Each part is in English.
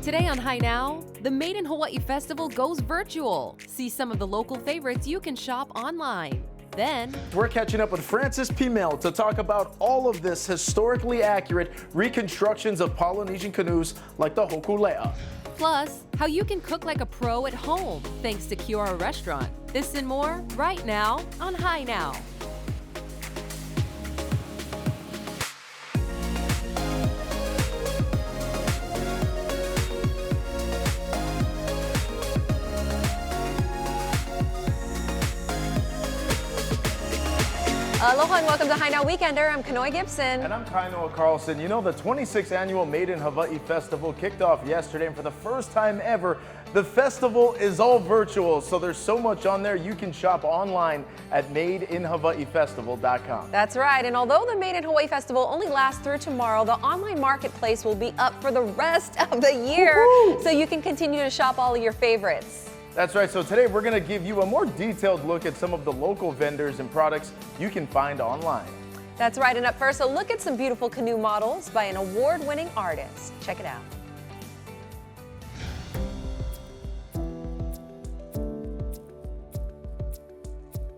Today on Hi Now, the Made in Hawaii Festival goes virtual. See some of the local favorites you can shop online. Then, we're catching up with Francis Pimel to talk about all of this historically accurate reconstructions of Polynesian canoes like the Hokulea. Plus, how you can cook like a pro at home thanks to Kiora Restaurant. This and more right now on Hi Now. Aloha and welcome to Hi Now Weekender. I'm Kanoe Gibson. And I'm Kainoa Carlson. You know, the 26th annual Made in Hawaii Festival kicked off yesterday, and for the first time ever, the festival is all virtual. So there's so much on there. You can shop online at madeinhawaiifestival.com. That's right. And although the Made in Hawaii Festival only lasts through tomorrow, the online marketplace will be up for the rest of the year. So you can continue to shop all of your favorites. That's right. So today we're going to give you a more detailed look at some of the local vendors and products you can find online. That's right. And up first, a look at some beautiful canoe models by an award-winning artist. Check it out.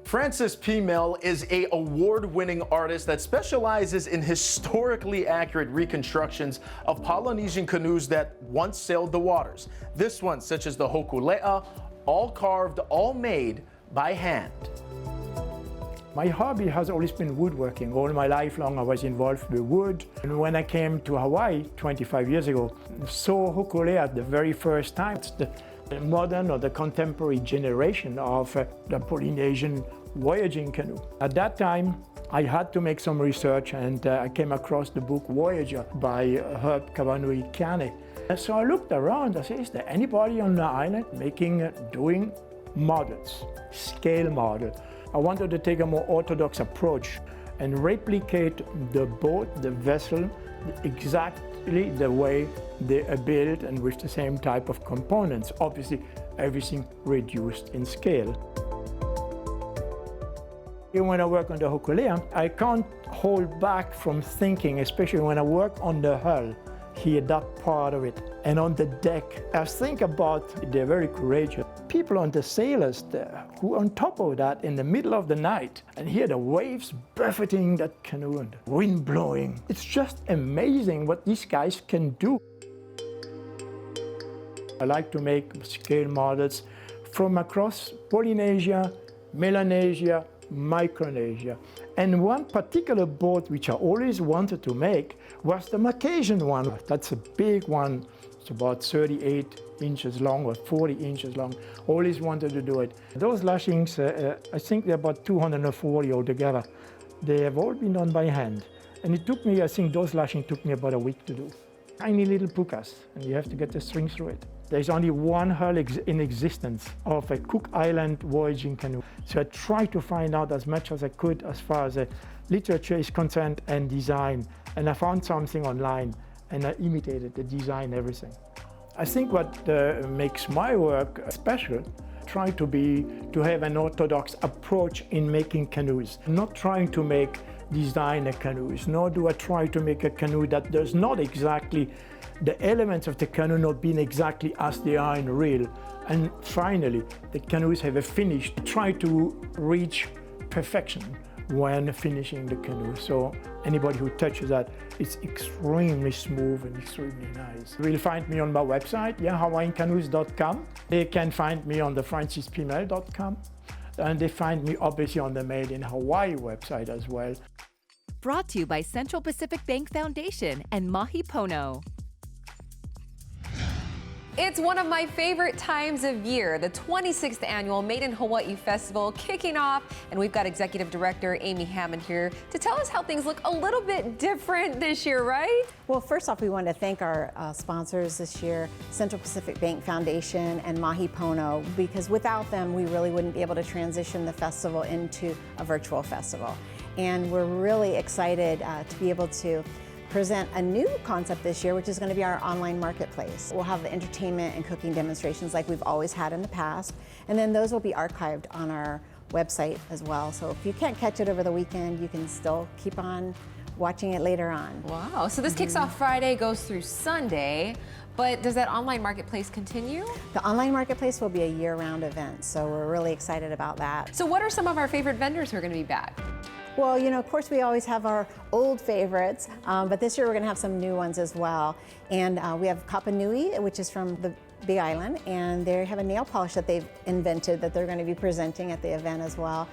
Francis Pimel is an award-winning artist that specializes in historically accurate reconstructions of Polynesian canoes that once sailed the waters. This one, such as the Hokulea, all carved, all made by hand. My hobby has always been woodworking. All my life long I was involved with wood. And when I came to Hawaii 25 years ago, saw Hokulea the very first time. It's the modern or the contemporary generation of the Polynesian voyaging canoe. At that time, I had to make some research, and I came across the book Voyager by Herb Kawanui Kane. So I looked around. I said, is there anybody on the island doing models, scale model? I wanted to take a more orthodox approach and replicate the boat, the vessel, exactly the way they are built and with the same type of components. Obviously, everything reduced in scale. When I work on the Hokulea, I can't hold back from thinking, especially when I work on the hull, here, that part of it, and on the deck. I think about they're very courageous. People on the sailors there, who on top of that, in the middle of the night, and hear the waves buffeting that canoe and the wind blowing. It's just amazing what these guys can do. I like to make scale models from across Polynesia, Melanesia, Micronesia. And one particular boat which I always wanted to make was the Malaysian one. That's a big one. It's about 38 inches long or 40 inches long. Always wanted to do it. Those lashings, I think they're about 240 altogether. They have all been done by hand. And it took me, I think those lashings took me about a week to do. Tiny little pukas, and you have to get the string through it. There's only one hull in existence of a Cook Island voyaging canoe. So I tried to find out as much as I could as far as literature is concerned and design. And I found something online and I imitated the design, everything. I think what makes my work special, try to have an orthodox approach in making canoes. I'm not trying to make designer canoes, nor do I try to make a canoe that does not exactly the elements of the canoe not being exactly as they are in real. And finally, the canoes have a finish. Try to reach perfection when finishing the canoe. So anybody who touches that, it's extremely smooth and extremely nice. You'll find me on my website, hawaiiancanoes.com. They can find me on the francispimel.com. And they find me obviously on the Made in Hawaii website as well. Brought to you by Central Pacific Bank Foundation and Mahipono. It's one of my favorite times of year, the 26th annual Made in Hawaii Festival kicking off, and we've got Executive Director Amy Hammond here to tell us how things look a little bit different this year, right? Well, first off, we want to thank our sponsors this year, Central Pacific Bank Foundation and Mahipono, because without them, we really wouldn't be able to transition the festival into a virtual festival. And we're really excited to be able to present a new concept this year, which is going to be our online marketplace. We'll have the entertainment and cooking demonstrations like we've always had in the past, and then those will be archived on our website as well. So if you can't catch it over the weekend, you can still keep on watching it later on. Wow, so this kicks off Friday, goes through Sunday. But does that online marketplace continue? The online marketplace will be a year-round event, so we're really excited about that. So what are some of our favorite vendors who are going to be back? Well, you know, of course, we always have our old favorites, but this year we're going to have some new ones as well. And we have Kapakahi, which is from the Big Island, and they have a nail polish that they've invented that they're going to be presenting at the event as well.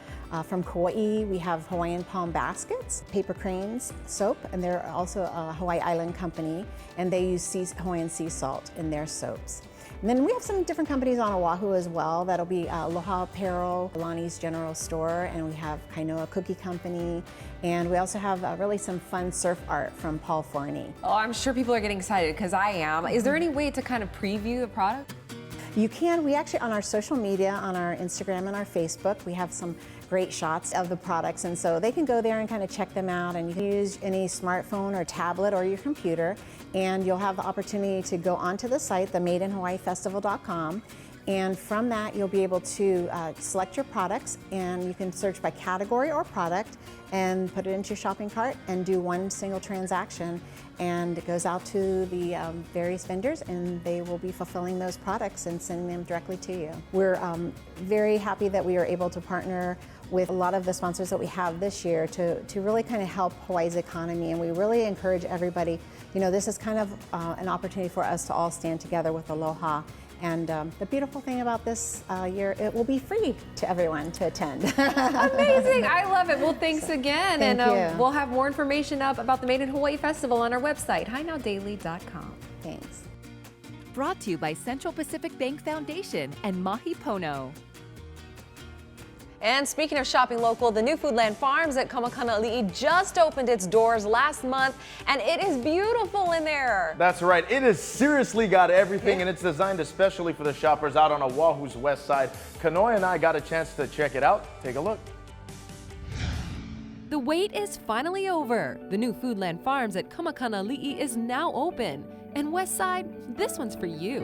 From Kauai, we have Hawaiian Palm Baskets, Paper Cranes soap, and they're also a Hawaii Island company, and they use Hawaiian sea salt in their soaps. And then we have some different companies on Oahu as well. That'll be Aloha Apparel, Lonnie's General Store, and we have Kainoa Cookie Company, and we also have really some fun surf art from Paul Forney. Oh, I'm sure people are getting excited because I am. Is there any way to kind of preview the product? You can. We actually, on our social media, on our Instagram and our Facebook, we have some great shots of the products, and so they can go there and kind of check them out, and you can use any smartphone or tablet or your computer, and you'll have the opportunity to go onto the site, the madeinhawaiifestival.com, and from that you'll be able to select your products, and you can search by category or product and put it into your shopping cart and do one single transaction, and it goes out to the various vendors, and they will be fulfilling those products and sending them directly to you. We're very happy that we are able to partner with a lot of the sponsors that we have this year to really kind of help Hawaii's economy, and we really encourage everybody. You know, this is kind of an opportunity for us to all stand together with Aloha. And the beautiful thing about this year, it will be free to everyone to attend. Amazing, I love it. Well, thanks again. Thank you. We'll have more information up about the Made in Hawaii Festival on our website, hinowdaily.com. Thanks. Brought to you by Central Pacific Bank Foundation and Mahipono. And speaking of shopping local, the new Foodland Farms at Kamakaneli just opened its doors last month, and it is beautiful in there. That's right. It has seriously got everything, and it's designed especially for the shoppers out on Oahu's west side. Kanoe and I got a chance to check it out. Take a look. The wait is finally over. The new Foodland Farms at Kamakaneli is now open. And Westside, this one's for you.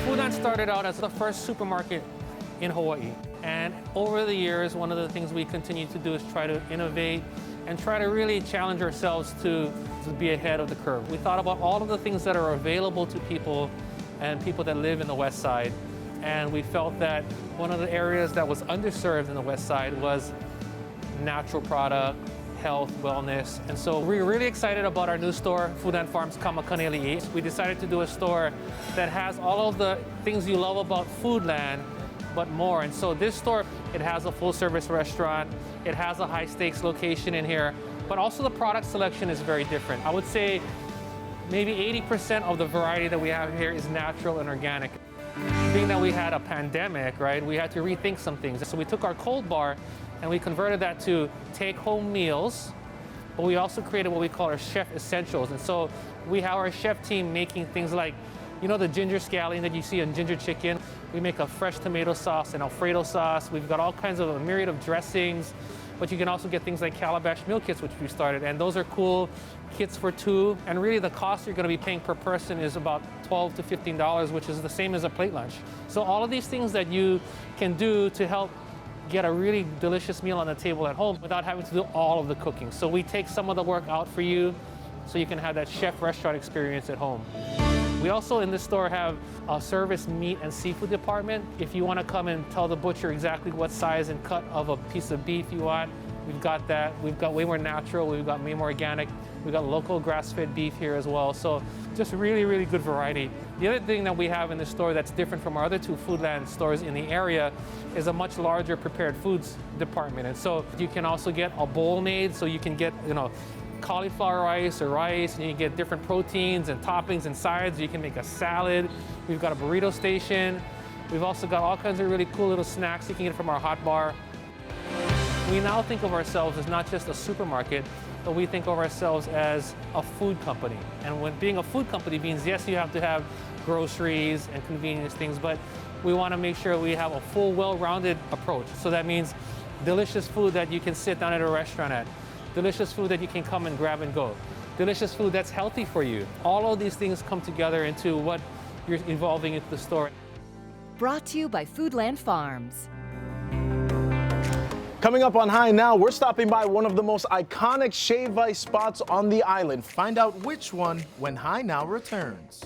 Foodland started out as the first supermarket in Hawaii. And over the years, one of the things we continue to do is try to innovate and try to really challenge ourselves to be ahead of the curve. We thought about all of the things that are available to people and people that live in the West Side. And we felt that one of the areas that was underserved in the West Side was natural product, health, wellness. And so we're really excited about our new store, Foodland Farms Kamakaneli. We decided to do a store that has all of the things you love about Foodland, but more. And so this store, it has a full service restaurant, it has a high stakes location in here, but also the product selection is very different. I would say maybe 80% of the variety that we have here is natural and organic. Being that we had a pandemic, right, we had to rethink some things. So we took our cold bar and we converted that to take home meals, but we also created what we call our chef essentials. And so we have our chef team making things like, you know, the ginger scallion that you see in ginger chicken. We make a fresh tomato sauce and Alfredo sauce. We've got all kinds of a myriad of dressings, but you can also get things like calabash meal kits, which we started, and those are cool kits for two. And really the cost you're gonna be paying per person is about $12 to $15, which is the same as a plate lunch. So all of these things that you can do to help get a really delicious meal on the table at home without having to do all of the cooking. So we take some of the work out for you so you can have that chef restaurant experience at home. We also in this store have a service meat and seafood department. If you want to come and tell the butcher exactly what size and cut of a piece of beef you want, we've got that. We've got way more natural, we've got way more organic, we've got local grass-fed beef here as well. So just really, really good variety. The other thing that we have in this store that's different from our other two Foodland stores in the area is a much larger prepared foods department. And so you can also get a bowl made, so you can get, you know, cauliflower rice or rice, and you can get different proteins and toppings and sides. You can make a salad. We've got a burrito station. We've also got all kinds of really cool little snacks you can get from our hot bar. We now think of ourselves as not just a supermarket, but we think of ourselves as a food company. And when being a food company means, yes, you have to have groceries and convenience things, but we want to make sure we have a full, well-rounded approach. So that means delicious food that you can sit down at a restaurant at, delicious food that you can come and grab and go, delicious food that's healthy for you. All of these things come together into what you're evolving into the store. Brought to you by Foodland Farms. Coming up on High Now, we're stopping by one of the most iconic shave ice spots on the island. Find out which one when High Now returns.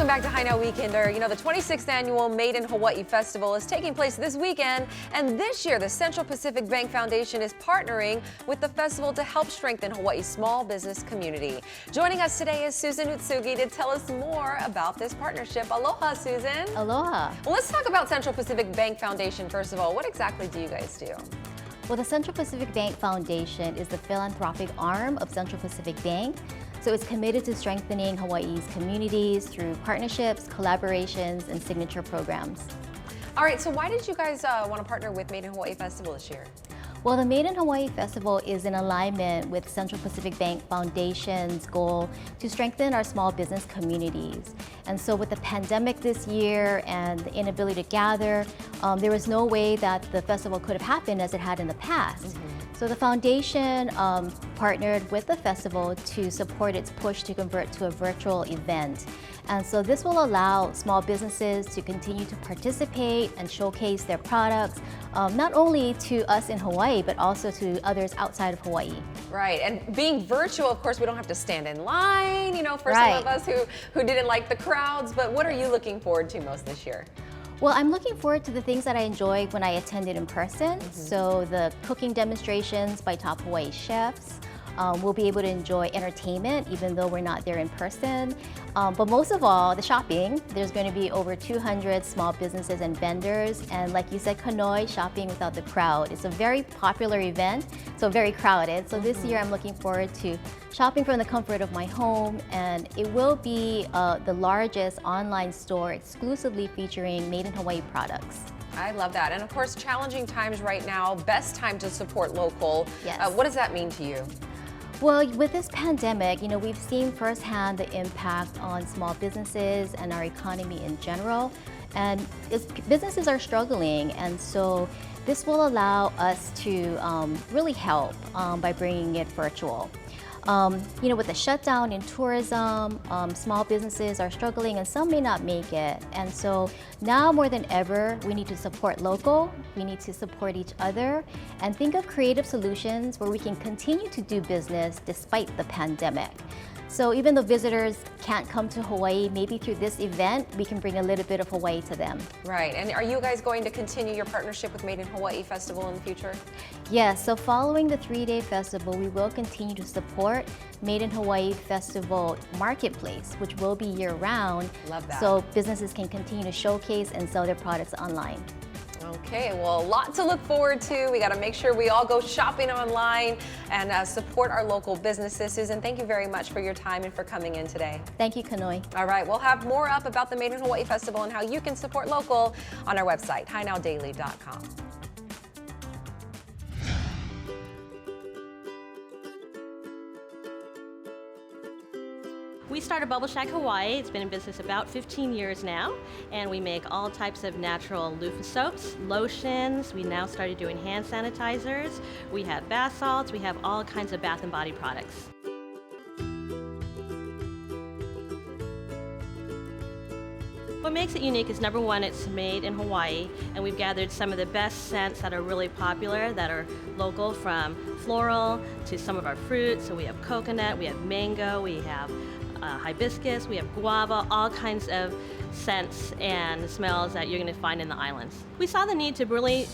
Welcome back to High Now Weekender. You know, the 26th annual Made in Hawaii Festival is taking place this weekend, and this year the Central Pacific Bank Foundation is partnering with the festival to help strengthen Hawaii's small business community. Joining us today is Susan Utsugi to tell us more about this partnership. Aloha, Susan. Aloha. Well, let's talk about Central Pacific Bank Foundation first of all. What exactly do you guys do? Well, the Central Pacific Bank Foundation is the philanthropic arm of Central Pacific Bank. So it's committed to strengthening Hawaii's communities through partnerships, collaborations, and signature programs. All right, so why did you guys want to partner with Made in Hawaii Festival this year? Well, the Made in Hawaii Festival is in alignment with Central Pacific Bank Foundation's goal to strengthen our small business communities. And so with the pandemic this year and the inability to gather, there was no way that the festival could have happened as it had in the past. So the foundation partnered with the festival to support its push to convert to a virtual event. And so this will allow small businesses to continue to participate and showcase their products, not only to us in Hawaii, but also to others outside of Hawaii. Right, and being virtual, of course, we don't have to stand in line, you know, for Right. some of us who didn't like the crowds, but what are you looking forward to most this year? Well, I'm looking forward to the things that I enjoyed when I attended in person. So the cooking demonstrations by top Hawaii chefs. We'll be able to enjoy entertainment even though we're not there in person. But most of all, the shopping. There's going to be over 200 small businesses and vendors. And like you said, Kanoi, shopping without the crowd. It's a very popular event, so very crowded. So this year I'm looking forward to shopping from the comfort of my home. And it will be the largest online store exclusively featuring Made in Hawaii products. I love that. And of course, challenging times right now, best time to support local. Yes. What does that mean to you? Well, with this pandemic, you know, we've seen firsthand the impact on small businesses and our economy in general. And businesses are struggling, and so this will allow us to really help by bringing it virtual. You know, with the shutdown in tourism, small businesses are struggling and some may not make it. And so now more than ever, we need to support local, we need to support each other, and think of creative solutions where we can continue to do business despite the pandemic. So even though visitors can't come to Hawaii, maybe through this event, we can bring a little bit of Hawaii to them. Right, and are you guys going to continue your partnership with Made in Hawaii Festival in the future? Yes, so following the 3-day festival, we will continue to support Made in Hawaii Festival Marketplace, which will be year-round. Love that. So businesses can continue to showcase and sell their products online. Okay, well, a lot to look forward to. We got to make sure we all go shopping online and support our local businesses. Susan, thank you very much for your time and for coming in today. Thank you, Kanoi. All right, we'll have more up about the Made in Hawaii Festival and how you can support local on our website, highnowdaily.com. We started Bubble Shack Hawaii. It's been in business about 15 years now, and we make all types of natural loofah soaps, lotions. We now started doing hand sanitizers. We have bath salts. We have all kinds of bath and body products. What makes it unique is number one, it's made in Hawaii, and we've gathered some of the best scents that are really popular, that are local, from floral to some of our fruits. So we have coconut, we have mango, we have hibiscus, we have guava, all kinds of scents and smells that you're going to find in the islands. We saw the need to really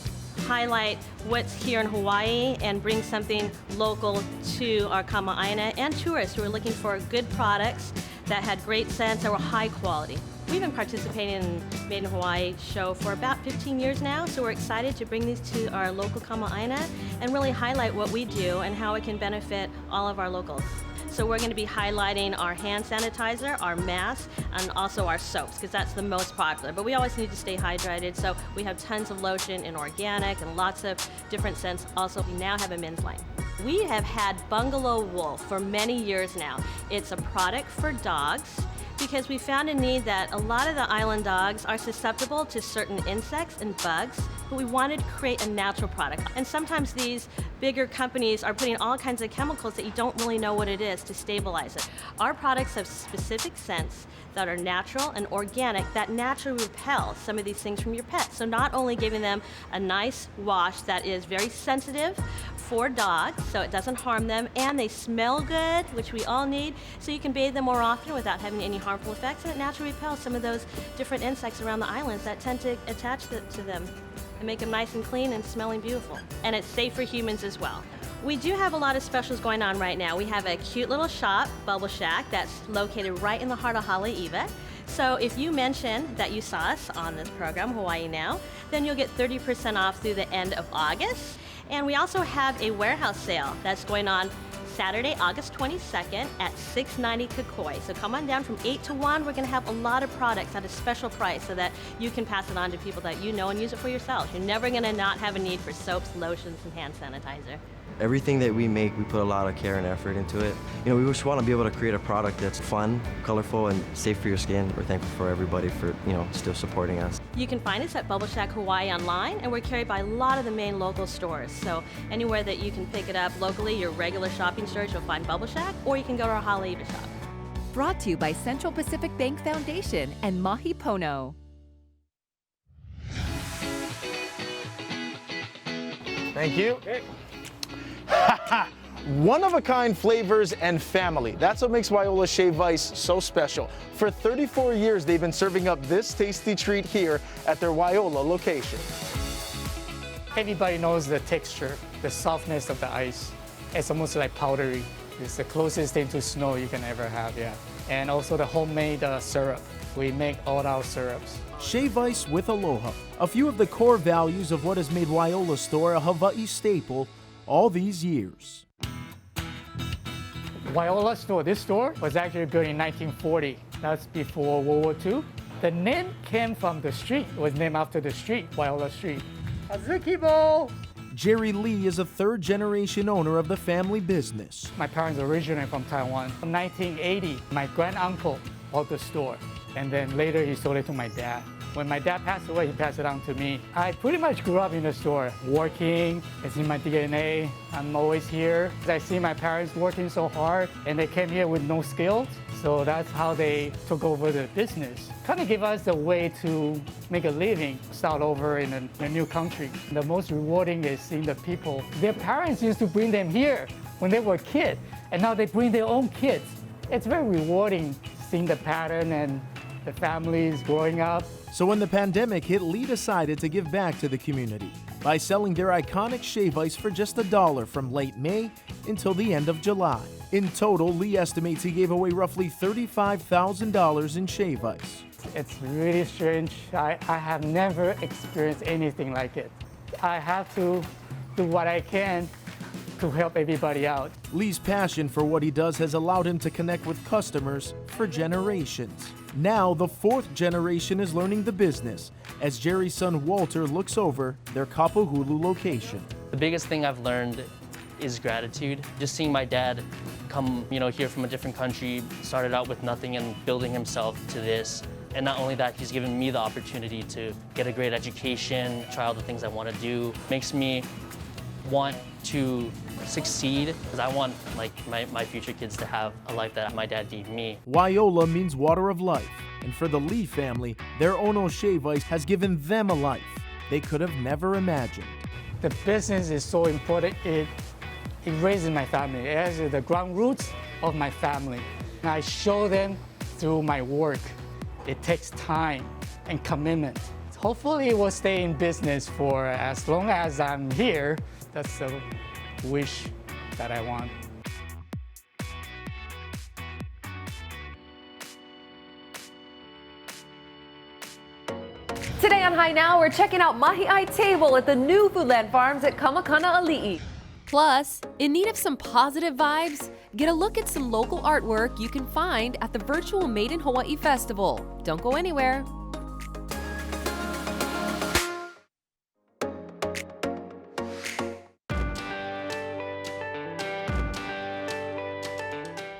highlight what's here in Hawaii and bring something local to our Kama'aina and tourists who are looking for good products that had great scents that were high quality. We've been participating in Made in Hawaii show for about 15 years now, so we're excited to bring these to our local Kama'aina and really highlight what we do and how it can benefit all of our locals. So we're going to be highlighting our hand sanitizer, our masks, and also our soaps, because that's the most popular. But we always need to stay hydrated, so we have tons of lotion and organic and lots of different scents. Also, we now have a men's line. We have had bungalow wool for many years now. It's a product for dogs, because we found a need that a lot of the island dogs are susceptible to certain insects and bugs, but we wanted to create a natural product. And sometimes these bigger companies are putting all kinds of chemicals that you don't really know what it is to stabilize it. Our products have specific scents that are natural and organic that naturally repel some of these things from your pets. So not only giving them a nice wash that is very sensitive for dogs, so it doesn't harm them, and they smell good, which we all need, so you can bathe them more often without having any harmful effects, and it naturally repels some of those different insects around the islands that tend to attach to them and make them nice and clean and smelling beautiful. And it's safe for humans as well. We do have a lot of specials going on right now. We have a cute little shop, Bubble Shack, that's located right in the heart of Haleiwa. So if you mention that you saw us on this program, Hawaii Now, then you'll get 30% off through the end of August. And we also have a warehouse sale that's going on Saturday, August 22nd at 690 Kakoi. So come on down from 8 to 1. We're going to have a lot of products at a special price so that you can pass it on to people that you know and use it for yourself. You're never going to not have a need for soaps, lotions, and hand sanitizer. Everything that we make, we put a lot of care and effort into it. You know, we just want to be able to create a product that's fun, colorful, and safe for your skin. We're thankful for everybody for, still supporting us. You can find us at Bubble Shack Hawaii online, and we're carried by a lot of the main local stores. So anywhere that you can pick it up locally, your regular shopping stores, you'll find Bubble Shack, or you can go to our Haleiwa shop. Brought to you by Central Pacific Bank Foundation and Mahipono. Thank you. One-of-a-kind flavors and family. That's what makes Wyola Shave Ice so special. For 34 years, they've been serving up this tasty treat here at their Wyola location. Everybody knows the texture, the softness of the ice. It's almost like powdery. It's the closest thing to snow you can ever have, yeah. And also the homemade syrup. We make all our syrups. Shave ice with aloha. A few of the core values of what has made Wyola Store a Hawaii staple all these years. Wyola Store, this store was actually built in 1940. That's before World War II. The name came from the street. It was named after the street, Wyola Street. Azuki-bo! Jerry Lee is a third-generation owner of the family business. My parents originated from Taiwan. In 1980, my granduncle bought the store, and then later he sold it to my dad. When my dad passed away, he passed it on to me. I pretty much grew up in the store, working. It's in my DNA. I'm always here. I see my parents working so hard, and they came here with no skills. So that's how they took over the business. Kind of give us a way to make a living, start over in a new country. The most rewarding is seeing the people. Their parents used to bring them here when they were kids, and now they bring their own kids. It's very rewarding seeing the pattern and the families growing up. So when the pandemic hit, Lee decided to give back to the community by selling their iconic shave ice for just $1 from late May until the end of July. In total, Lee estimates he gave away roughly $35,000 in shave ice. It's really strange. I have never experienced anything like it. I have to do what I can to help everybody out. Lee's passion for what he does has allowed him to connect with customers for generations. Now, the fourth generation is learning the business as Jerry's son Walter looks over their Kapahulu location. The biggest thing I've learned is gratitude. Just seeing my dad come, here from a different country, started out with nothing and building himself to this. And not only that, he's given me the opportunity to get a great education, try all the things I want to do. Makes me want to succeed because I want my future kids to have a life that my dad gave me. Wyola means water of life, and for the Lee family, their Ono Shave Ice has given them a life they could have never imagined. The business is so important. It raises my family. It has the ground roots of my family. And I show them through my work. It takes time and commitment. Hopefully it will stay in business for as long as I'm here. That's the wish that I want. Today on High Now, we're checking out Mahi'ai Table at the new Foodland Farms at Kamakaneli. Plus, in need of some positive vibes? Get a look at some local artwork you can find at the virtual Made in Hawaii Festival. Don't go anywhere.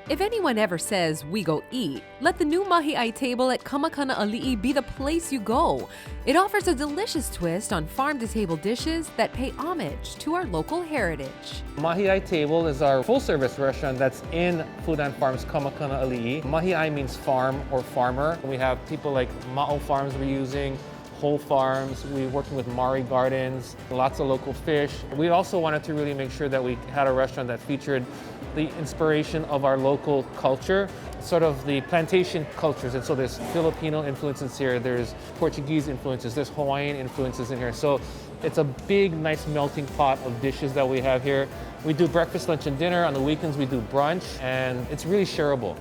If anyone ever says, we go eat, let the new Mahi'ai Table at Kamakaneli be the place you go. It offers a delicious twist on farm-to-table dishes that pay homage to our local heritage. Mahi'ai Table is our full-service restaurant that's in Foodland Farms Kamakaneli. Mahi'ai means farm or farmer. We have people like Ma'o Farms we're using, whole farms. We're working with Maui gardens, lots of local fish. We also wanted to really make sure that we had a restaurant that featured the inspiration of our local culture, sort of the plantation cultures. And so there's Filipino influences here, there's Portuguese influences, there's Hawaiian influences in here. So it's a big, nice melting pot of dishes that we have here. We do breakfast, lunch, and dinner. On the weekends, we do brunch, and it's really shareable.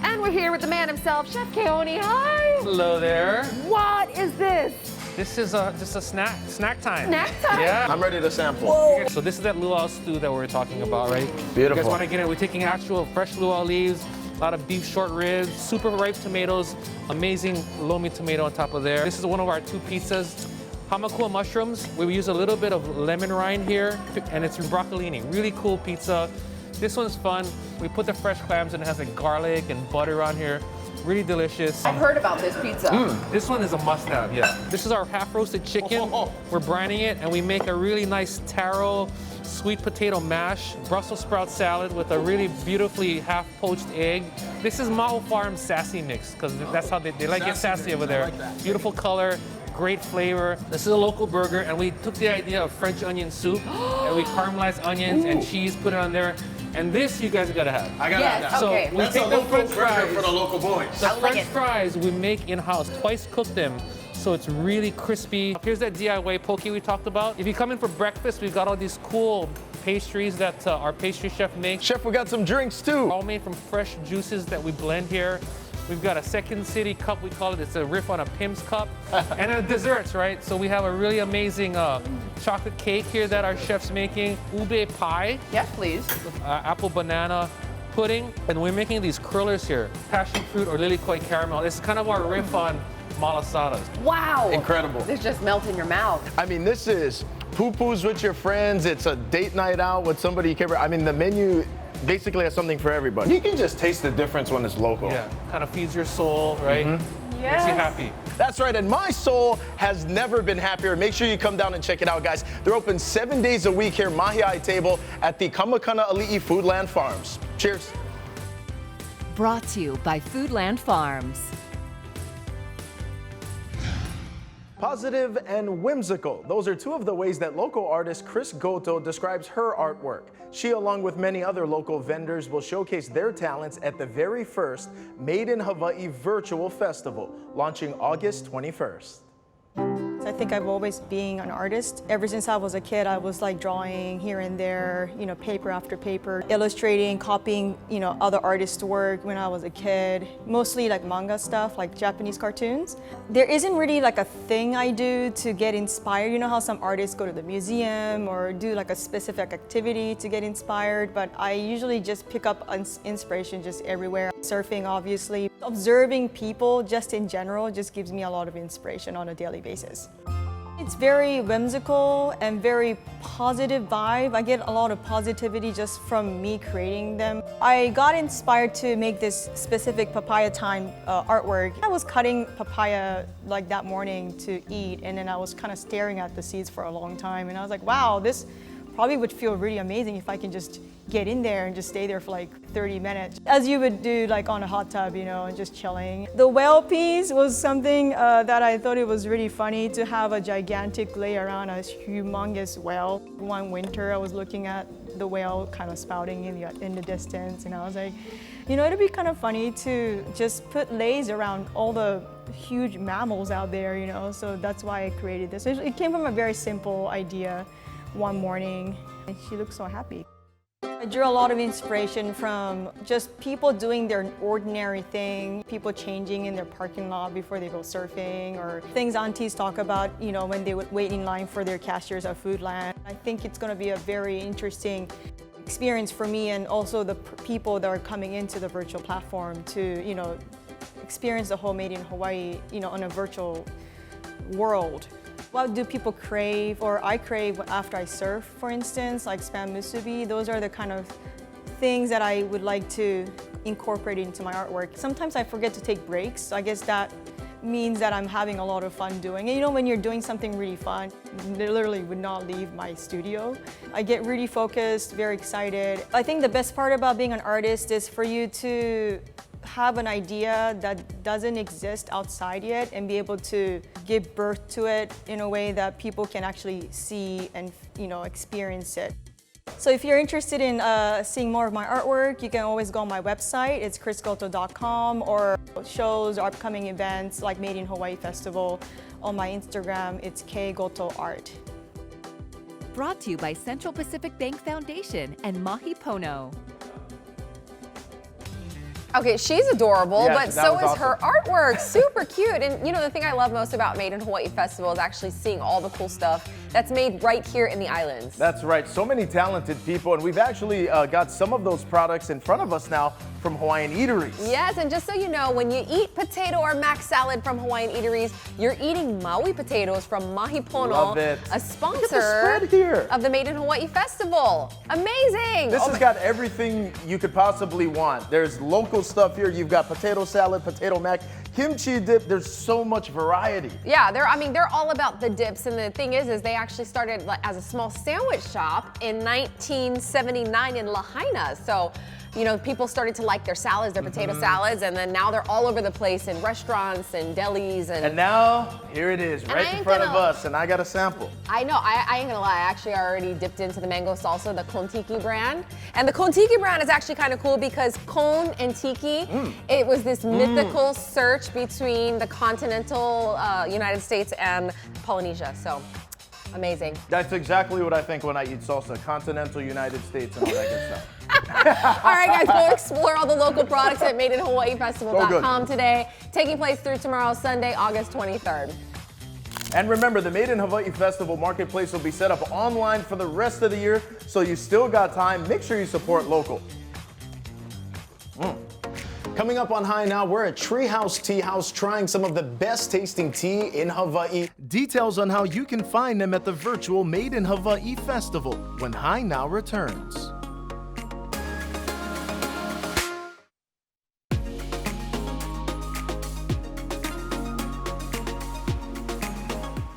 And we're here with the man himself, Chef Keone. Hi. Hello there. What is this? This is just a snack time. Snack time? Yeah. I'm ready to sample. Whoa. So this is that luau stew that we were talking about, right? Beautiful. You guys want to get it? We're taking actual fresh luau leaves, a lot of beef short ribs, super ripe tomatoes, amazing lomi tomato on top of there. This is one of our 2 pizzas. Hamakua mushrooms. We use a little bit of lemon rind here, and it's broccolini. Really cool pizza. This one's fun. We put the fresh clams and it has like garlic and butter on here. Really delicious. I've heard about this pizza. This one is a must-have, yeah. This is our half-roasted chicken. We're brining it, and we make a really nice taro, sweet potato mash, Brussels sprout salad with a really beautifully half-poached egg. This is Maui Farm sassy mix, because that's how they like it sassy over there. Beautiful color, great flavor. This is a local burger, and we took the idea of French onion soup, and we caramelized onions and cheese, put it on there. And this you guys gotta have. I gotta have that. So Okay. we take the French fries. For the local boys. The French fries we make in-house, twice cook them, so it's really crispy. Here's that DIY poke we talked about. If you come in for breakfast, we've got all these cool pastries that our pastry chef makes. Chef, we got some drinks too. All made from fresh juices that we blend here. We've got a Second City cup, we call it. It's a riff on a Pim's cup. And then desserts, right? So we have a really amazing chocolate cake here that our chef's making. Ube pie. Yes, please. Apple banana pudding. And we're making these curlers here. Passion fruit or lilikoi caramel. It's kind of our riff on malasadas. Wow. Incredible. This just melts in your mouth. I mean, this is poo-poos with your friends. It's a date night out with somebody you care about. I mean, the menu basically has something for everybody. You can just taste the difference when it's local. Yeah, kind of feeds your soul, right? Makes you happy. That's right, and my soul has never been happier. Make sure you come down and check it out, guys. They're open 7 days a week here, Mahiai Table, at the Kamakaneli Foodland Farms. Cheers. Brought to you by Foodland Farms. Positive and whimsical. Those are 2 of the ways that local artist Chris Goto describes her artwork. She, along with many other local vendors, will showcase their talents at the very first Made in Hawaii Virtual Festival, launching August 21st. I think I've always been an artist. Ever since I was a kid, I was like drawing here and there, paper after paper, illustrating, copying, other artists' work when I was a kid. Mostly like manga stuff, like Japanese cartoons. There isn't really like a thing I do to get inspired. You know how some artists go to the museum or do like a specific activity to get inspired, but I usually just pick up inspiration just everywhere. Surfing, obviously. Observing people just in general just gives me a lot of inspiration on a daily basis. It's very whimsical and very positive vibe. I get a lot of positivity just from me creating them. I got inspired to make this specific papaya time artwork. I was cutting papaya like that morning to eat, and then I was kind of staring at the seeds for a long time, and I was like, wow, this probably would feel really amazing if I can just get in there and just stay there for like 30 minutes. As you would do like on a hot tub, and just chilling. The whale piece was something that I thought it was really funny to have a gigantic lay around a humongous whale. One winter I was looking at the whale kind of spouting in the distance, and I was like, it'd be kind of funny to just put lays around all the huge mammals out there, so that's why I created this. It came from a very simple idea one morning, and she looked so happy. I drew a lot of inspiration from just people doing their ordinary thing, people changing in their parking lot before they go surfing, or things aunties talk about, when they would wait in line for their cashiers at Foodland. I think it's going to be a very interesting experience for me, and also the people that are coming into the virtual platform to, experience the whole Made in Hawaii, on a virtual world. What do people crave, or I crave after I surf, for instance, like spam musubi? Those are the kind of things that I would like to incorporate into my artwork. Sometimes I forget to take breaks, so I guess that means that I'm having a lot of fun doing it. When you're doing something really fun, I literally would not leave my studio. I get really focused, very excited. I think the best part about being an artist is for you to have an idea that doesn't exist outside yet and be able to give birth to it in a way that people can actually see and experience it. So if you're interested in seeing more of my artwork, you can always go on my website. It's chrisgoto.com, or shows or upcoming events like Made in Hawaii Festival. On my Instagram, it's kgotoart. Brought to you by Central Pacific Bank Foundation and Mahipono. Okay, she's adorable, Yes, but that so was is awesome. her artwork. Super cute. And the thing I love most about Made in Hawaii Festival is actually seeing all the cool stuff that's made right here in the islands. That's right. So many talented people, and we've actually got some of those products in front of us now from Hawaiian eateries. Yes, and just so you know, when you eat potato or mac salad from Hawaiian eateries, you're eating Maui potatoes from Mahipono, Love it. a Look sponsor at the spread here. of the Made in Hawaii Festival. Amazing. This has got everything you could possibly want. There's local stuff here. You've got potato salad, potato mac, kimchi dip. There's so much variety. Yeah, they're all about the dips, and the thing is they actually started as a small sandwich shop in 1979 in Lahaina. So, people started to like their salads, their potato salads, and then now they're all over the place in restaurants and delis. And now, here it is, right in front of us, and I got a sample. I know, I ain't gonna lie, I actually already dipped into the mango salsa, the Kontiki brand. And the Kontiki brand is actually kind of cool because Kon and Tiki, it was this mythical search between the continental United States and Polynesia, so amazing. That's exactly what I think when I eat salsa, continental United States and all that good stuff. All right, guys, go explore all the local products at MadeInHawaiiFestival.com today, taking place through tomorrow, Sunday, August 23rd. And remember, the Made in Hawaii Festival Marketplace will be set up online for the rest of the year, so you still got time. Make sure you support local. Coming up on High Now, we're at Treehouse Tea House trying some of the best tasting tea in Hawaii. Details on how you can find them at the virtual Made in Hawaii Festival when High Now returns.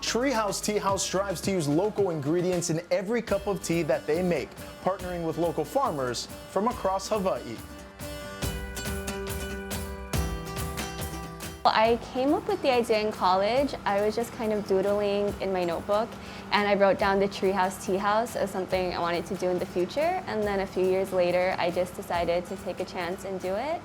Treehouse Tea House strives to use local ingredients in every cup of tea that they make, partnering with local farmers from across Hawaii. I came up with the idea in college. I was just kind of doodling in my notebook, and I wrote down the Treehouse Tea House as something I wanted to do in the future. And then a few years later, I just decided to take a chance and do it.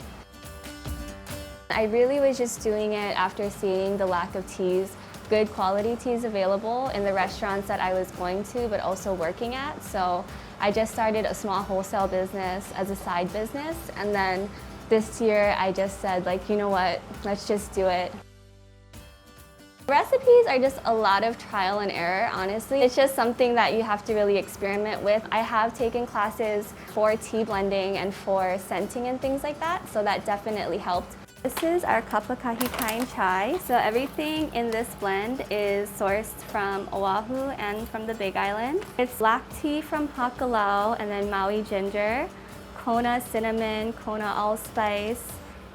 I really was just doing it after seeing the lack of teas, good quality teas available in the restaurants that I was going to, but also working at. So I just started a small wholesale business as a side business, and then this year I just said, you know what, let's just do it. Recipes are just a lot of trial and error, honestly. It's just something that you have to really experiment with. I have taken classes for tea blending and for scenting and things like that, so that definitely helped. This is our Kapakahi kind chai. So everything in this blend is sourced from Oahu and from the Big Island. It's black tea from Hakalau, and then Maui ginger, Kona cinnamon, Kona allspice,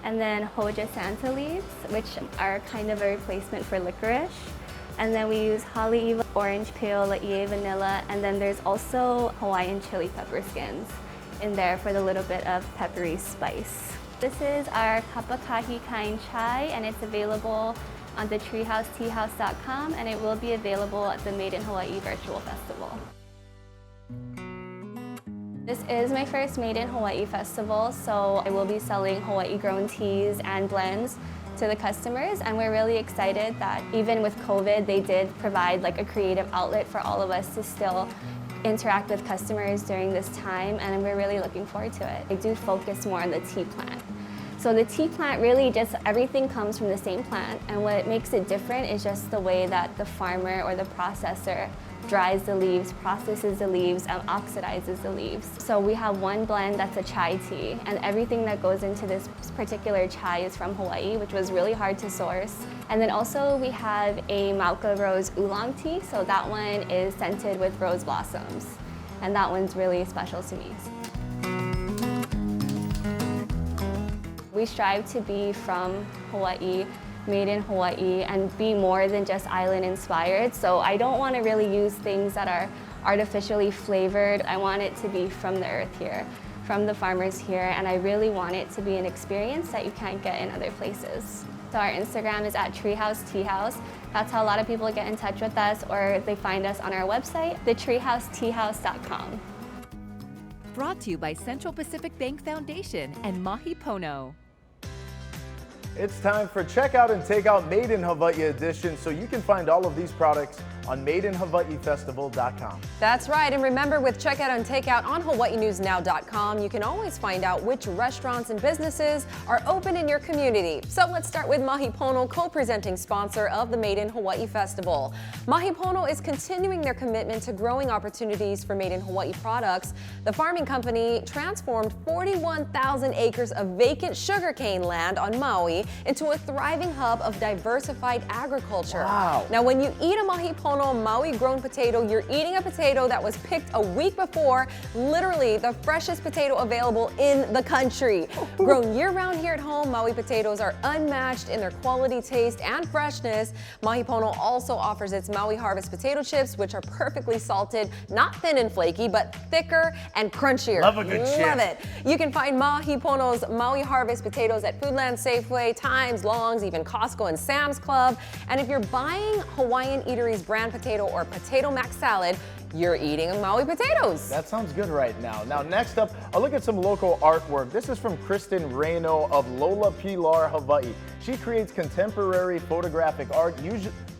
and then Hoja Santa leaves, which are kind of a replacement for licorice. And then we use Haleiwa orange peel, Laie vanilla, and then there's also Hawaiian chili pepper skins in there for the little bit of peppery spice. This is our Kapakahi kind chai, and it's available on the treehouseteahouse.com, and it will be available at the Made in Hawaii Virtual Festival. This is my first Made in Hawaii Festival, so I will be selling Hawaii-grown teas and blends to the customers, and we're really excited that even with COVID, they did provide a creative outlet for all of us to still interact with customers during this time, and we're really looking forward to it. I do focus more on the tea plant. So the tea plant really just, everything comes from the same plant, and what makes it different is just the way that the farmer or the processor dries the leaves, processes the leaves, and oxidizes the leaves. So we have one blend that's a chai tea, and everything that goes into this particular chai is from Hawaii, which was really hard to source. And then also we have a Mauka Rose Oolong tea, so that one is scented with rose blossoms, and that one's really special to me. We strive to be from Hawaii, made in Hawaii, and be more than just island inspired. So I don't want to really use things that are artificially flavored. I want it to be from the earth here. from the farmers here, and I really want it to be an experience that you can't get in other places. So our Instagram is at Treehouse Tea House. That's how a lot of people get in touch with us, or they find us on our website, thetreehouseteahouse.com. Brought to you by Central Pacific Bank Foundation and Mahipono. It's time for Checkout and Takeout Made in Hawaii edition, so you can find all of these products on madeinhawaiifestival.com. That's right, and remember, with Checkout and Takeout on hawaiinewsnow.com, you can always find out which restaurants and businesses are open in your community. So let's start with Mahipono, co-presenting sponsor of the Made in Hawaii Festival. Mahipono is continuing their commitment to growing opportunities for Made in Hawaii products. The farming company transformed 41,000 acres of vacant sugarcane land on Maui into a thriving hub of diversified agriculture. Wow. Now, when you eat a Mahipono Maui-grown potato, you're eating a potato that was picked a week before, literally the freshest potato available in the country. Grown year-round here at home, Maui potatoes are unmatched in their quality, taste, and freshness. Mahipono also offers its Maui Harvest potato chips, which are perfectly salted, not thin and flaky, but thicker and crunchier. Love a good chip. Love it. You can find Mahipono's Maui Harvest potatoes at Foodland, Safeway, Times, Longs, even Costco and Sam's Club. And if you're buying Hawaiian Eatery's brand potato or Potato Mac salad, you're eating Maui potatoes. That sounds good right now. Now, next up, a look at some local artwork. This is from Kristen Rayno of Lola, Pilar, Hawaii. She creates contemporary photographic art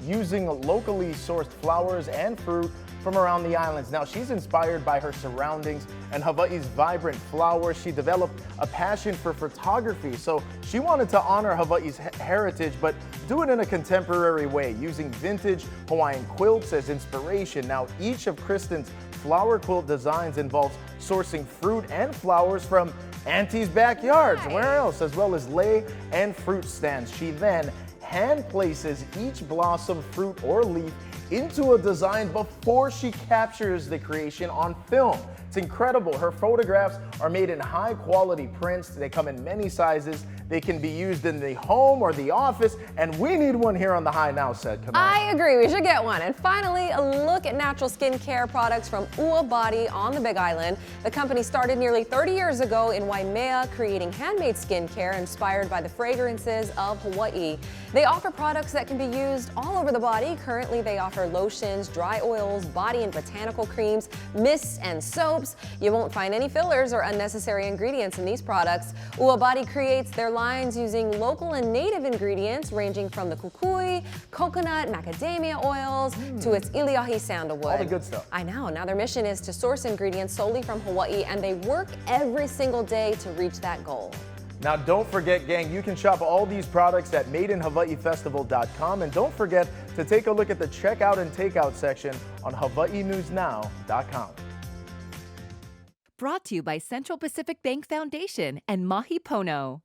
using locally sourced flowers and fruit from around the islands. Now, she's inspired by her surroundings and Hawaii's vibrant flowers. She developed a passion for photography, so she wanted to honor Hawaii's heritage, but do it in a contemporary way, using vintage Hawaiian quilts as inspiration. Now, each of Kristen's flower quilt designs involves sourcing fruit and flowers from Auntie's backyards, where else, as well as lei and fruit stands. She then hand places each blossom, fruit, or leaf into a design before she captures the creation on film. It's incredible. Her photographs are made in high quality prints. They come in many sizes. They can be used in the home or the office, and we need one here on the High Now set. Come on. I agree, we should get one. And finally, a look at natural skincare products from Ua Body on the Big Island. The company started nearly 30 years ago in Waimea, creating handmade skincare inspired by the fragrances of Hawaii. They offer products that can be used all over the body. Currently, they offer lotions, dry oils, body and botanical creams, mists, and soaps. You won't find any fillers or unnecessary ingredients in these products. Ua Body creates their lines using local and native ingredients ranging from the kukui, coconut, macadamia oils, to its iliahi sandalwood. All the good stuff. I know. Now their mission is to source ingredients solely from Hawaii, and they work every single day to reach that goal. Now, don't forget, gang, you can shop all these products at madeinhawaiifestival.com, and don't forget to take a look at the checkout and takeout section on hawaiinewsnow.com. Brought to you by Central Pacific Bank Foundation and Mahipono.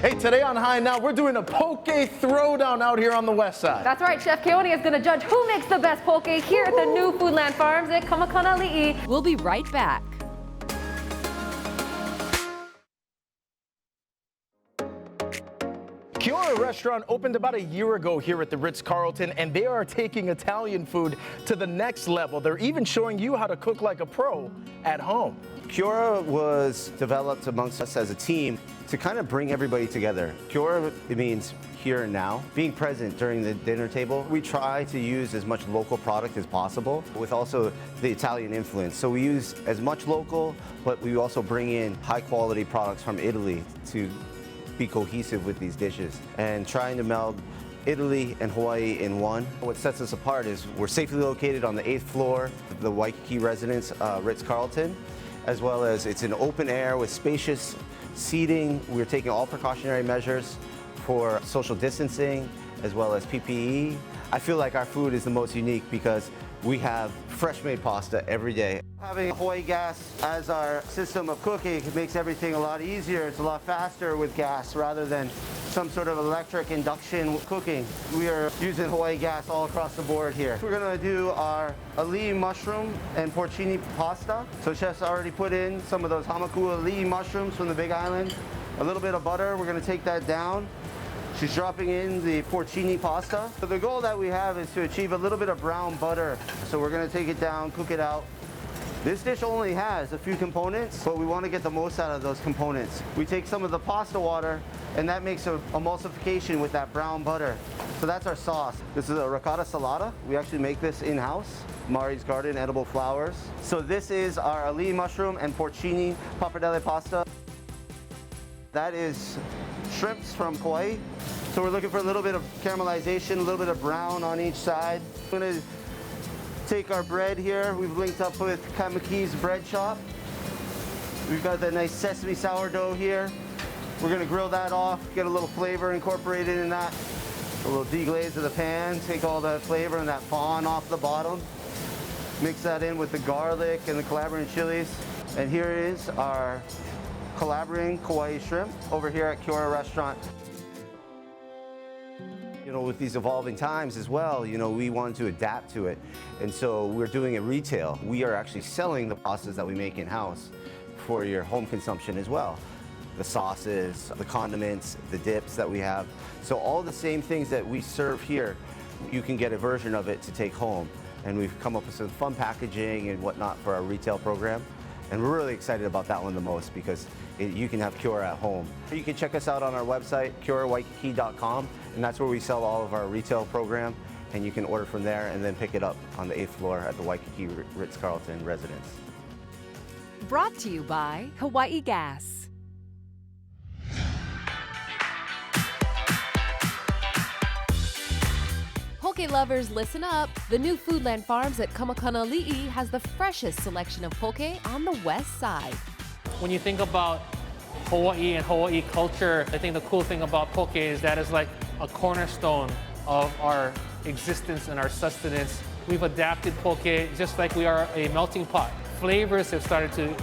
Hey, today on High Now, we're doing a poke throwdown out here on the west side. That's right, Chef Keone is going to judge who makes the best poke here at the new Foodland Farms at Kamakaneli. We'll be right back. Kiora Restaurant opened about a year ago here at the Ritz-Carlton, and they are taking Italian food to the next level. They're even showing you how to cook like a pro at home. Kiora was developed amongst us as a team to kind of bring everybody together. Kiora, it means here and now. Being present during the dinner table, we try to use as much local product as possible with also the Italian influence. So we use as much local, but we also bring in high quality products from Italy to be cohesive with these dishes and trying to meld Italy and Hawaii in one. What sets us apart is we're safely located on the 8th floor of the Waikiki residence Ritz-Carlton, as well as it's an open air with spacious seating. We're taking all precautionary measures for social distancing as well as PPE. I feel like our food is the most unique because we have fresh made pasta every day. Having Hawaii gas as our system of cooking makes everything a lot easier. It's a lot faster with gas rather than some sort of electric induction cooking. We are using Hawaii gas all across the board here. We're gonna do our ali'i mushroom and porcini pasta. So chef's already put in some of those hamakua ali'i mushrooms from the Big Island. A little bit of butter, we're gonna take that down. She's dropping in the porcini pasta. So the goal that we have is to achieve a little bit of brown butter. So we're gonna take it down, cook it out. This dish only has a few components, but we want to get the most out of those components. We take some of the pasta water, and that makes an emulsification with that brown butter. So that's our sauce. This is a Ricotta Salad. We actually make this in-house. Mari's Garden edible flowers. So this is our ali mushroom and porcini pappardelle pasta. That is shrimps from Kauai. So we're looking for a little bit of caramelization, a little bit of brown on each side. We're gonna take our bread here. We've linked up with Kamakaneli's bread shop. We've got the nice sesame sourdough here. We're gonna grill that off, get a little flavor incorporated in that. A little deglaze of the pan, take all that flavor and that fawn off the bottom. Mix that in with the garlic and the Calabrian chilies. And here is our Calabrian Kauai shrimp over here at Kiora Restaurant. You know, with these evolving times as well, you know, we wanted to adapt to it. And so we're doing it retail. We are actually selling the pastas that we make in-house for your home consumption as well. The sauces, the condiments, the dips that we have. So all the same things that we serve here, you can get a version of it to take home. And we've come up with some fun packaging and whatnot for our retail program. And we're really excited about that one the most because you can have Kiora at home. You can check us out on our website, KioraWaikiki.com, and that's where we sell all of our retail program. And you can order from there and then pick it up on the 8th floor at the Waikiki Ritz-Carlton residence. Brought to you by Hawaii Gas. Poke lovers, listen up. The new Foodland Farms at Kamakaneli has the freshest selection of poke on the west side. When you think about Hawaii and Hawaii culture, I think the cool thing about poke is that it's like a cornerstone of our existence and our sustenance. We've adapted poke just like we are a melting pot. Flavors have started to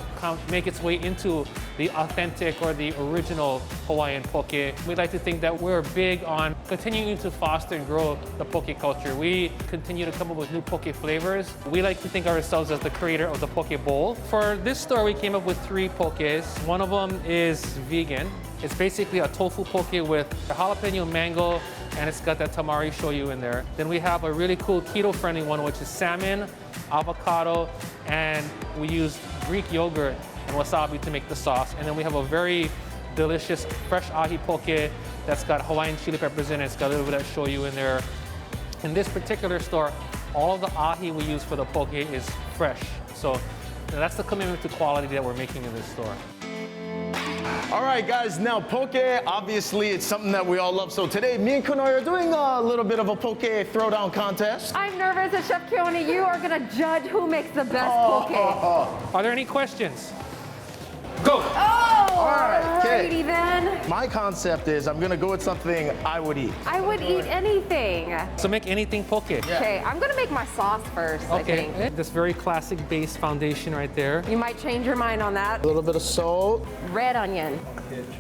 make its way into the authentic or the original Hawaiian poke. We like to think that we're big on continuing to foster and grow the poke culture. We continue to come up with new poke flavors. We like to think of ourselves as the creator of the poke bowl. For this store, we came up with 3 pokes. One of them is vegan. It's basically a tofu poke with jalapeno mango, and it's got that tamari shoyu in there. Then we have a really cool keto-friendly one, which is salmon, avocado, and we use Greek yogurt and wasabi to make the sauce. And then we have a very delicious fresh ahi poke that's got Hawaiian chili peppers in it. It's got a little bit of shoyu in there. In this particular store, all of the ahi we use for the poke is fresh. So that's the commitment to quality that we're making in this store. All right, guys, now poke, obviously it's something that we all love. So today, me and Kunoi are doing a little bit of a poke throwdown contest. I'm nervous that Chef Keone, you are gonna judge who makes the best poke. Are there any questions? Go! All right, okay. Alrighty then. My concept is I'm gonna go with something I would eat. I would eat anything. So make anything poke. Okay, I'm gonna make my sauce first, I think. This very classic base foundation right there. You might change your mind on that. A little bit of salt. Red onion.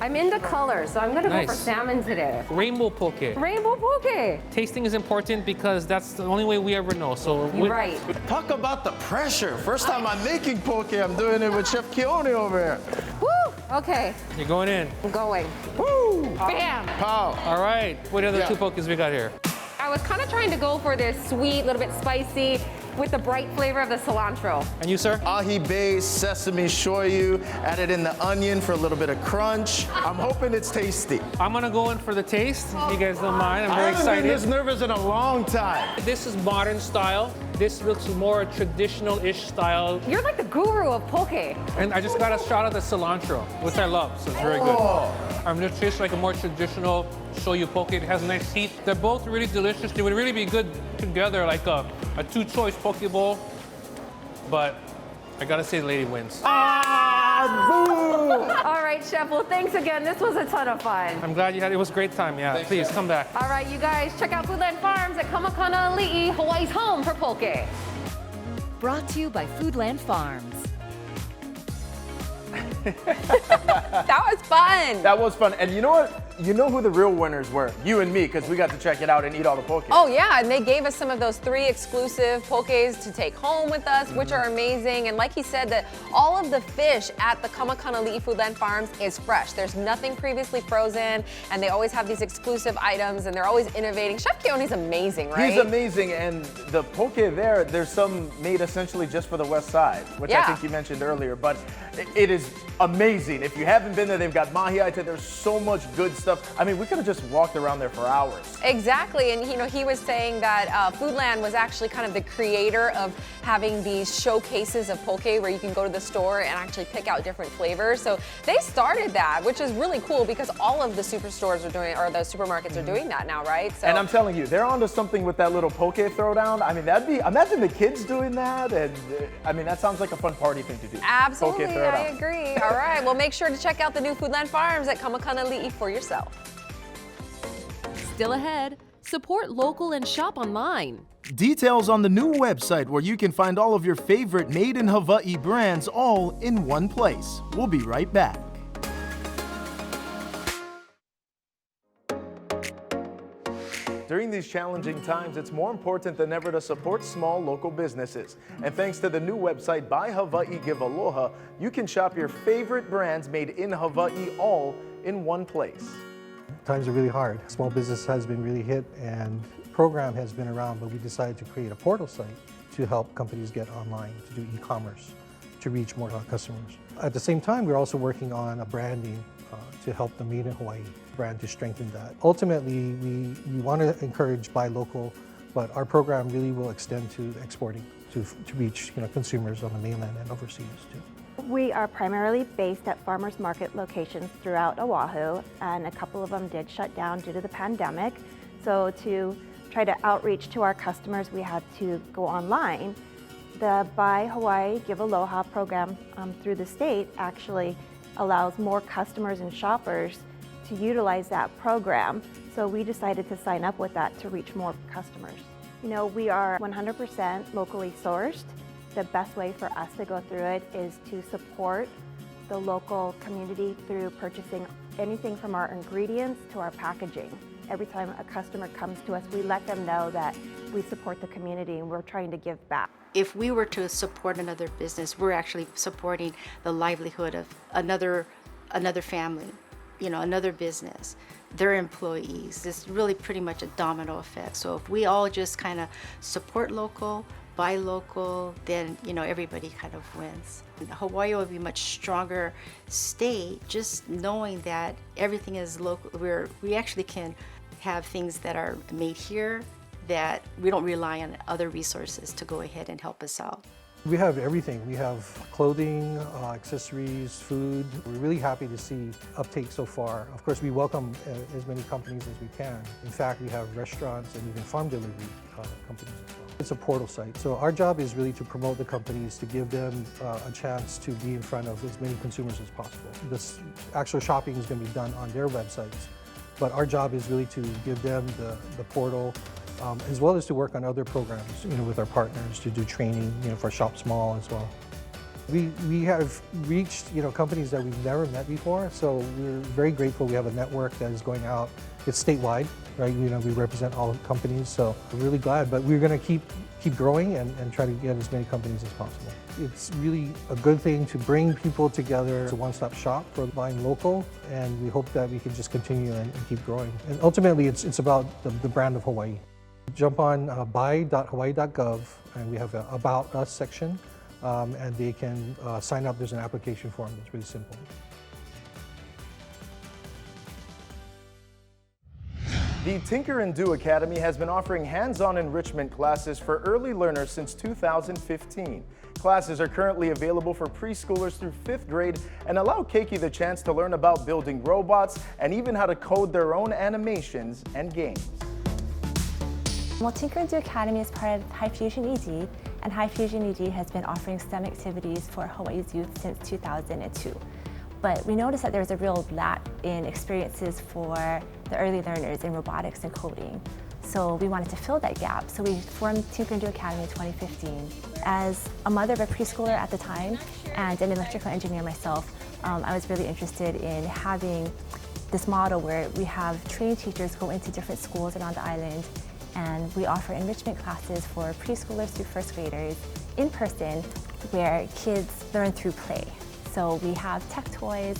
I'm into colors, so I'm gonna go for salmon today. Rainbow poke. Rainbow poke. Tasting is important because that's the only way we ever know. So right. Talk about the pressure. First time I'm making poke, I'm doing it with Chef Keone over here. Woo! Okay. You're going in. I'm going. Woo! Bam! Pow! All right. What are the 2 pokes we got here? I was kind of trying to go for this sweet, little bit spicy, with the bright flavor of the cilantro. And you, sir? Ahi base, sesame shoyu, added in the onion for a little bit of crunch. I'm hoping it's tasty. I'm gonna go in for the taste. You guys don't mind? I'm very I haven't excited. been this nervous in a long time. This is modern style. This looks more traditional-ish style. You're like the guru of poke. And I just got a shot of the cilantro, which I love, so it's very good. I'm just tastes like a more traditional shoyu poke. It has nice heat. They're both really delicious. They would really be good together, like a 2-choice poke bowl. But I gotta say the lady wins. All right, Chef. Well, thanks again. This was a ton of fun. I'm glad you had it. It was a great time. Yeah, Thanks, please Chef. come back. All right, you guys, check out Foodland Farms at Kamakaneli, Hawaii's home for poke. Brought to you by Foodland Farms. That was fun. That was fun. And you know what? you know who the real winners were? You and me, because we got to check it out and eat all the poke. Oh yeah, and they gave us some of those 3 exclusive pokes to take home with us, which are amazing. And like he said, that all of the fish at the Kamakaneli Foodland Farms is fresh. There's nothing previously frozen, and they always have these exclusive items, and they're always innovating. Chef Keone's amazing, right? He's amazing, and the poke there's some made essentially just for the West Side, which I think you mentioned earlier, but it is amazing. If you haven't been there, they've got mahi-aite. There's so much good stuff. I mean, we could have just walked around there for hours. Exactly, and he was saying that Foodland was actually kind of the creator of having these showcases of poke where you can go to the store and actually pick out different flavors. So they started that, which is really cool because all of the superstores are doing, or the supermarkets are doing that now, right? So, and I'm telling you, they're onto something with that little poke throwdown. I mean, imagine the kids doing that, and I mean, that sounds like a fun party thing to do. Absolutely, I agree. All right, well, make sure to check out the new Foodland Farms at Kamakaneli for yourself. Still ahead, support local and shop online. Details on the new website where you can find all of your favorite made in Hawaii brands all in one place. We'll be right back. During these challenging times, it's more important than ever to support small local businesses. And thanks to the new website Buy Hawaii Give Aloha, you can shop your favorite brands made in Hawaii all in one place. Times are really hard. Small business has been really hit, and program has been around, but we decided to create a portal site to help companies get online, to do e-commerce, to reach more customers. At the same time, we're also working on a branding to help the Made in Hawaii brand to strengthen that. Ultimately, we want to encourage buy local, but our program really will extend to exporting to reach consumers on the mainland and overseas too. We are primarily based at farmers market locations throughout Oahu, and a couple of them did shut down due to the pandemic. So to try to outreach to our customers, we had to go online. The Buy Hawaii Give Aloha program through the state actually allows more customers and shoppers to utilize that program. So we decided to sign up with that to reach more customers. We are 100% locally sourced. The best way for us to go through it is to support the local community through purchasing anything from our ingredients to our packaging. Every time a customer comes to us, we let them know that we support the community and we're trying to give back. If we were to support another business, we're actually supporting the livelihood of another family, another business, their employees. It's really pretty much a domino effect. So if we all just kind of support local, buy local, then everybody kind of wins. Hawaii will be a much stronger state just knowing that everything is local. We actually can have things that are made here that we don't rely on other resources to go ahead and help us out. We have everything. We have clothing, accessories, food. We're really happy to see uptake so far. Of course, we welcome as many companies as we can. In fact, we have restaurants and even farm delivery companies as well. It's a portal site. So our job is really to promote the companies, to give them a chance to be in front of as many consumers as possible. This actual shopping is going to be done on their websites, but our job is really to give them the portal, as well as to work on other programs, with our partners to do training, for Shop Small as well. We have reached, companies that we've never met before, so we're very grateful. We have a network that is going out. It's statewide, right? We represent all the companies, so we're really glad. But we're going to keep growing and try to get as many companies as possible. It's really a good thing to bring people together. It's a one-stop shop for buying local, and we hope that we can just continue and keep growing. And ultimately, it's about the brand of Hawaii. Jump on buy.hawaii.gov, and we have an About Us section, and they can sign up. There's an application form that's really simple. The Tinker and Do Academy has been offering hands-on enrichment classes for early learners since 2015. Classes are currently available for preschoolers through 5th grade and allow Keiki the chance to learn about building robots and even how to code their own animations and games. Well, Tinker and Do Academy is part of High Fusion ED, and High Fusion ED has been offering STEM activities for Hawaii's youth since 2002. But we noticed that there's a real lack in experiences for the early learners in robotics and coding. So we wanted to fill that gap. So we formed Tinker and Do Academy in 2015. As a mother of a preschooler at the time and an electrical engineer myself, I was really interested in having this model where we have trained teachers go into different schools around the island, and we offer enrichment classes for preschoolers through first graders in person, where kids learn through play. So we have tech toys,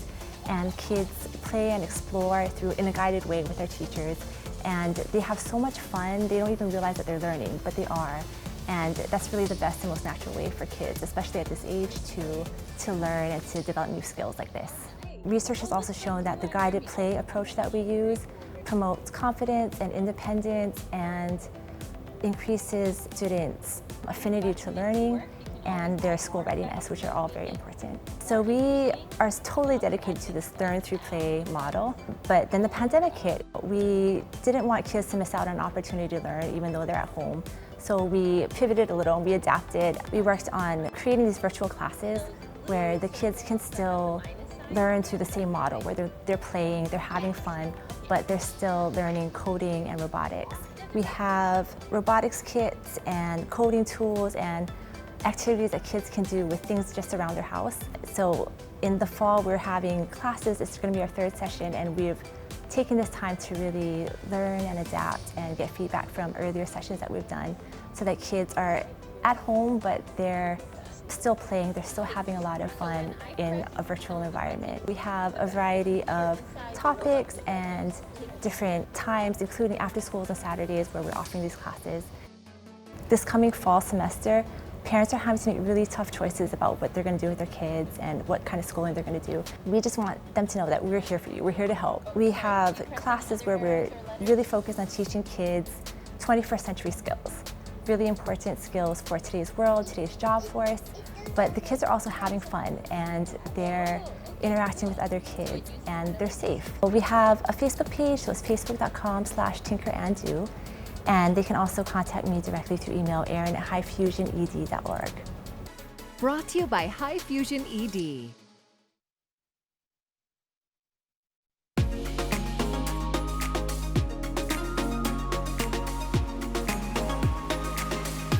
and kids play and explore in a guided way with their teachers. And they have so much fun, they don't even realize that they're learning, but they are. And that's really the best and most natural way for kids, especially at this age, to learn and to develop new skills like this. Research has also shown that the guided play approach that we use promotes confidence and independence and increases students' affinity to learning and their school readiness, which are all very important. So we are totally dedicated to this learn through play model, but then the pandemic hit. We didn't want kids to miss out on an opportunity to learn even though they're at home. So we pivoted a little and we adapted. We worked on creating these virtual classes where the kids can still learn through the same model, where they're playing, they're having fun, but they're still learning coding and robotics. We have robotics kits and coding tools and activities that kids can do with things just around their house. So in the fall, we're having classes. It's going to be our third session, and we've taken this time to really learn and adapt and get feedback from earlier sessions that we've done so that kids are at home, but they're still playing, they're still having a lot of fun in a virtual environment. We have a variety of topics and different times, including after schools and Saturdays, where we're offering these classes. This coming fall semester, parents are having to make really tough choices about what they're going to do with their kids and what kind of schooling they're going to do. We just want them to know that we're here for you. We're here to help. We have classes where we're really focused on teaching kids 21st century skills, really important skills for today's world, today's job force, but the kids are also having fun and they're interacting with other kids and they're safe. We have a Facebook page, so it's facebook.com/tinkeranddo. And they can also contact me directly through email, Erin@highfusioned.org. Brought to you by High Fusion ED.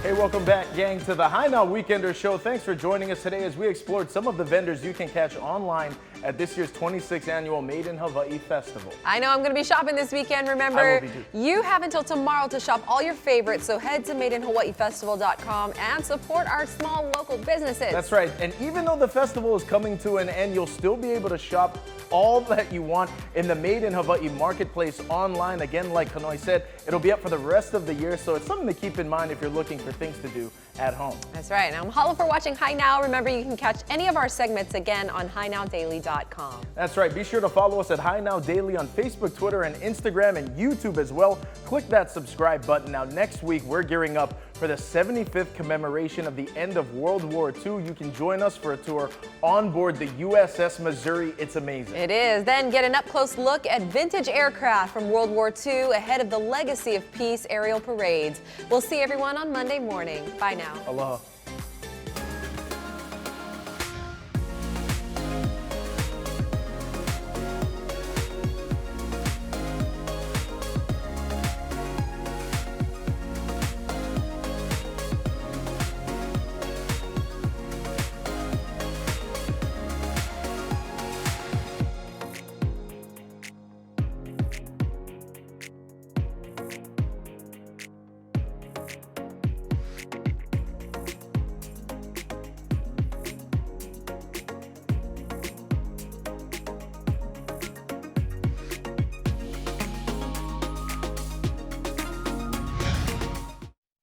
Hey, welcome back, gang, to the High Now Weekender Show. Thanks for joining us today as we explored some of the vendors you can catch online at this year's 26th annual Made in Hawaii Festival. I know I'm going to be shopping this weekend. Remember, I will be too. You have until tomorrow to shop all your favorites, so head to madeinhawaiifestival.com and support our small local businesses. That's right, and even though the festival is coming to an end, you'll still be able to shop all that you want in the Made in Hawaii Marketplace online. Again, like Kanoi said, it'll be up for the rest of the year, so it's something to keep in mind if you're looking for things to do at home. That's right. Now, mahalo for watching High Now. Remember, you can catch any of our segments again on HighNowDaily.com. That's right. Be sure to follow us at High Now Daily on Facebook, Twitter, and Instagram, and YouTube as well. Click that subscribe button. Now, next week, we're gearing up for the 75th commemoration of the end of World War II. You can join us for a tour on board the USS Missouri. It's amazing. It is. Then get an up-close look at vintage aircraft from World War II ahead of the Legacy of Peace aerial parades. We'll see everyone on Monday morning. Bye now. Aloha.